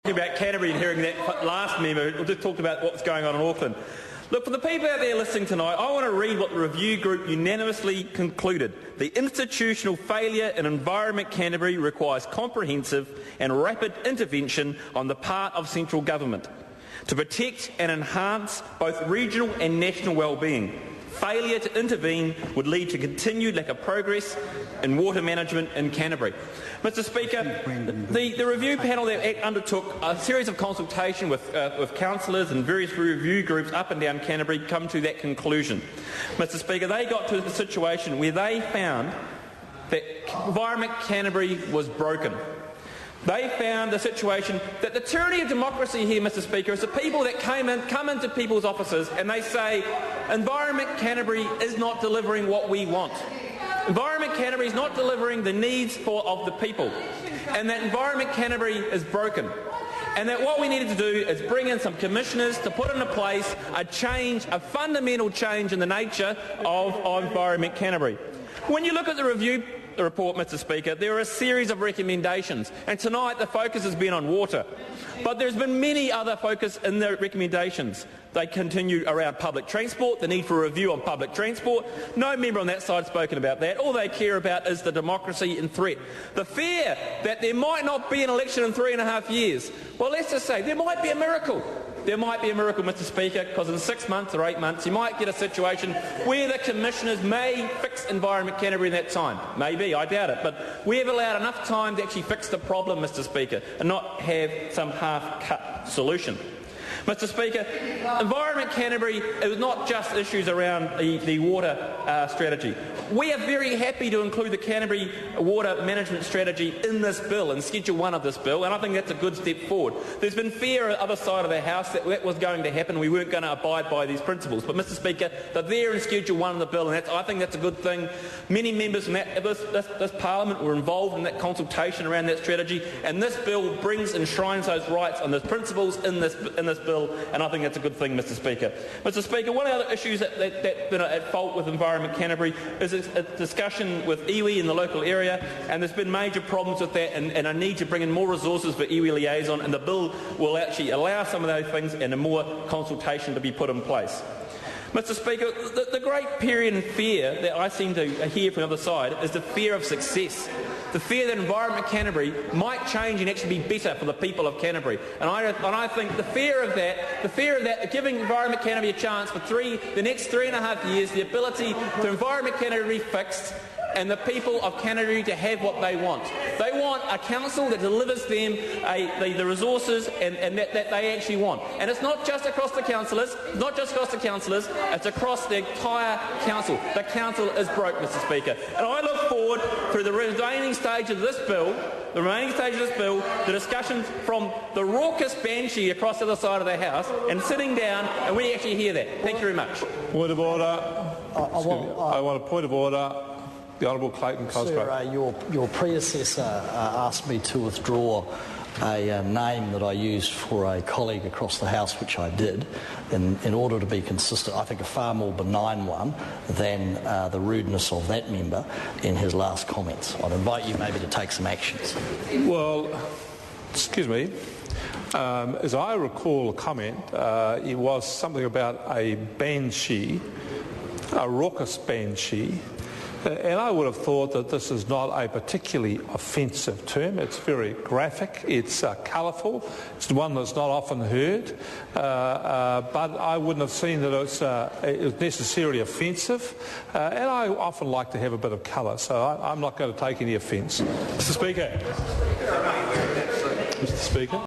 About Canterbury and hearing that last member who just talked about what's going on in Auckland. Look, for the people out there listening tonight, I want to read what the review group unanimously concluded. The institutional failure in Environment Canterbury requires comprehensive and rapid intervention on the part of central government to protect and enhance both regional and national well-being. Failure to intervene would lead to continued lack of progress in water management in Canterbury. Mr Speaker, the review panel that undertook a series of consultation with councillors and various review groups up and down Canterbury come to that conclusion. Mr Speaker, they got to the situation where they found that Environment Canterbury was broken. They found the situation that the tyranny of democracy here, Mr Speaker, is the people that come into people's offices and they say, Environment Canterbury is not delivering what we want. Environment Canterbury is not delivering the needs of the people. And that Environment Canterbury is broken. And that what we needed to do is bring in some commissioners to put into place a fundamental change in the nature of Environment Canterbury. When you look at the review report, Mr Speaker, there are a series of recommendations, and tonight the focus has been on water. But there's been many other focus in the recommendations. They continue around public transport, the need for a review on public transport. No member on that side has spoken about that. All they care about is the democracy in threat. The fear that there might not be an election in 3.5 years. Well, let's just say there might be a miracle. There might be a miracle, Mr Speaker, because in 6 months or 8 months you might get a situation where the commissioners may fix Environment Canterbury in that time. Maybe, I doubt it, but we have allowed enough time to actually fix the problem, Mr Speaker, and not have some half-cut solution. Mr Speaker, Environment Canterbury is not just issues around the water strategy. We are very happy to include the Canterbury Water Management Strategy in this bill, in Schedule 1 of this bill, and I think that's a good step forward. There's been fear on the other side of the House that was going to happen. We weren't going to abide by these principles. But, Mr Speaker, they're there in Schedule 1 of the bill, and I think that's a good thing. Many members from this Parliament were involved in that consultation around that strategy, and this bill enshrines those rights and those principles in this bill, and I think that's a good thing, Mr Speaker. Mr Speaker, one of the other issues that's been at fault with Environment Canterbury is a discussion with iwi in the local area, and there's been major problems with that, and a need to bring in more resources for iwi liaison, and the bill will actually allow some of those things and a more consultation to be put in place. Mr Speaker, the great period in fear that I seem to hear from the other side is the fear of success. The fear that Environment Canterbury might change and actually be better for the people of Canterbury. And I think the fear of that, giving Environment Canterbury a chance for the next 3.5 years, the ability to Environment Canterbury fixed, and the people of Canterbury to have what they want. They want a council that delivers them the resources and that they actually want. And it's not just across the councillors, it's across the entire council. The council is broke, Mr Speaker. And I look forward through the remaining stage of this bill, the discussions from the raucous banshee across the other side of the House, and sitting down and we actually hear that. Thank you very much. Point of order. I want a point of order. The Honourable Clayton Cosgrove. Sir, your predecessor asked me to withdraw a name that I used for a colleague across the House, which I did, in order to be consistent. I think a far more benign one than the rudeness of that member in his last comments. I'd invite you maybe to take some actions. Well, excuse me. As I recall the comment, it was something about a banshee, a raucous banshee. And I would have thought that this is not a particularly offensive term. It's very graphic, it's colourful, it's one that's not often heard, but I wouldn't have seen that it was necessarily offensive, and I often like to have a bit of colour, so I'm not going to take any offence. Mr Speaker.